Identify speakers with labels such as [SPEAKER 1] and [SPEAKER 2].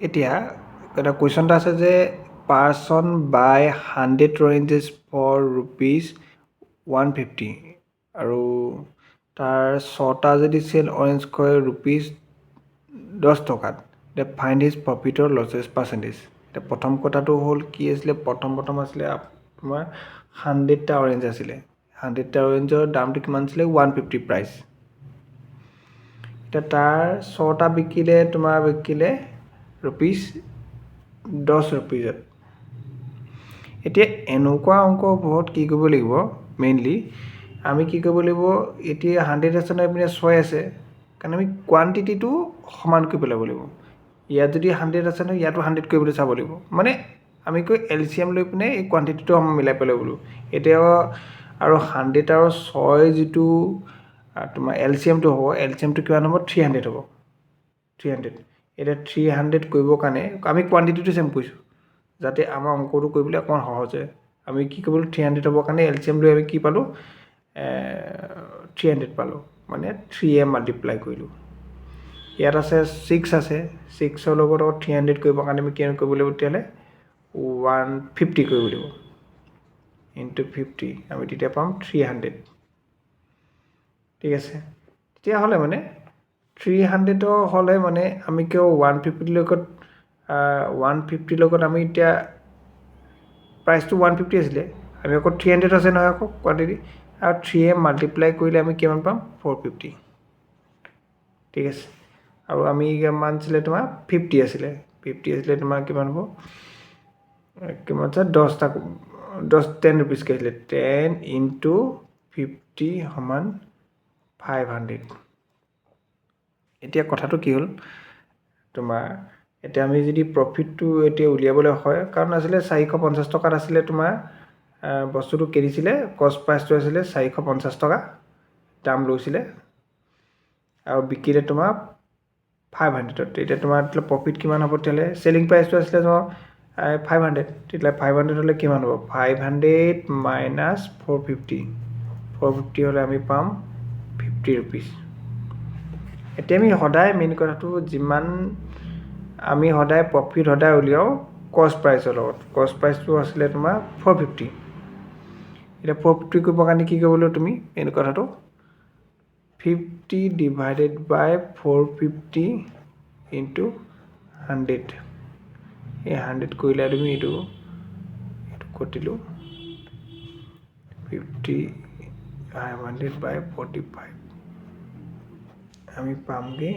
[SPEAKER 1] এতিয়া এটা কুৱেশ্যন এটা আছে যে পাৰ্চন বাই 100 oranges ফৰ ₹150 আৰু তাৰ 6টা যদি চেল অৰেঞ্জ কৰে ₹10 এতিয়া ফাইণ্ড হিজ প্ৰফিট অৰ লছেছ পাৰ্চেণ্টেজ। এতিয়া প্ৰথম কথাটো হ'ল কি আছিলে, প্ৰথম আছিলে তোমাৰ 100টা অৰেঞ্জ আছিলে। 100টা অৰেঞ্জৰ দামটো কিমান আছিলে? 150 প্ৰাইচ। এতিয়া তাৰ 6টা বিকিলে ₹10। এতিয়া এনেকুৱা অংকবোৰত কি কৰিব লাগিব, মেইনলি আমি কি কৰিব লাগিব, এতিয়া 100 আছে নহয়, এইপিনে 6 আছে, কাৰণ আমি কোৱান্টিটিটো সমান কৰি পেলাব লাগিব। ইয়াত যদি 100 আছে নহয়, ইয়াতো 100 কৰিবলৈ চাব লাগিব, মানে আমি LCM লৈ পিনে এই কোৱান্টিটিটো আমি মিলাই পেলাব লাগিব। এতিয়া আৰু 100 আৰু 6 যিটো তোমাৰ LCMটো হ'ব, LCMটো কিমান হ'ব? 300 হ'ব। 300 এতিয়া 300 কৰিবৰ কাৰণে আমি কোৱান্টিটিটো চেম কৰিছোঁ যাতে আমাৰ অংকটো কৰিবলৈ অকণমান সহজ হয়। আমি কি কৰিলোঁ, 300 হ'বৰ কাৰণে LCM লৈ আমি কি পালোঁ? 300 পালোঁ, মানে 3 মাল্টিপ্লাই কৰিলোঁ। ইয়াত আছে 6 আছে, 6ৰ লগত 300 কৰিবৰ কাৰণে আমি কি কৰিব লাগিব? তেতিয়াহ'লে 150 কৰিব লাগিব ইনটু 50, আমি তেতিয়া পাম 300। ঠিক আছে, তেতিয়াহ'লে মানে 300 হ'লে মানে আমি কিয় 150 লগত আমি এতিয়া প্ৰাইচটো 150 আছিলে, আমি আকৌ 300 আছে নহয় আকৌ কোৱান্টিটি, আৰু 3 মাল্টিপ্লাই কৰিলে আমি কিমান পাম? 450। ঠিক আছে, আৰু আমি কিমান আছিলে তোমাৰ? 50 আছিলে তোমাৰ কিমান হ'ব? কিমান আছে? 10 rupees কে আছিলে। 10 ইনটু 50 সমান 500। এতিয়া কথাটো কি হ'ল তোমাৰ, এতিয়া আমি যদি প্ৰফিটটো এতিয়া উলিয়াবলৈ হয়, কাৰণ আছিলে 450 টকাত আছিলে তোমাৰ বস্তুটো কিনিছিলে, কষ্ট প্ৰাইচটো আছিলে 450 টকা দাম লৈছিলে, আৰু বিকিলে তোমাৰ 500ত। এতিয়া তোমাৰ প্ৰফিট কিমান হ'ব? তেতিয়াহ'লে চেলিং প্ৰাইচটো আছিলে তোমাৰ 500, তেতিয়াহ'লে 500 হ'লে কিমান হ'ব? 500 মাইনাছ 450 হ'লে আমি পাম 50 rupees। এতিয়া আমি সদায় মেইন কথাটো, যিমান আমি সদায় প্ৰফিট সদায় উলিয়াওঁ কষ্ট প্ৰাইচৰ লগত। কষ্ট প্ৰাইচটো আছিলে তোমাৰ 450। এতিয়া 450 কৰিবৰ কাৰণে কি কৰিব লাগিব তুমি? মেইন কথাটো 50 ডিভাইডেড বাই 450 ইনটু 100। এই 100 কৰিলে তুমি এইটো কটিলোঁ 50 100 বাই 45, আমি পামগৈ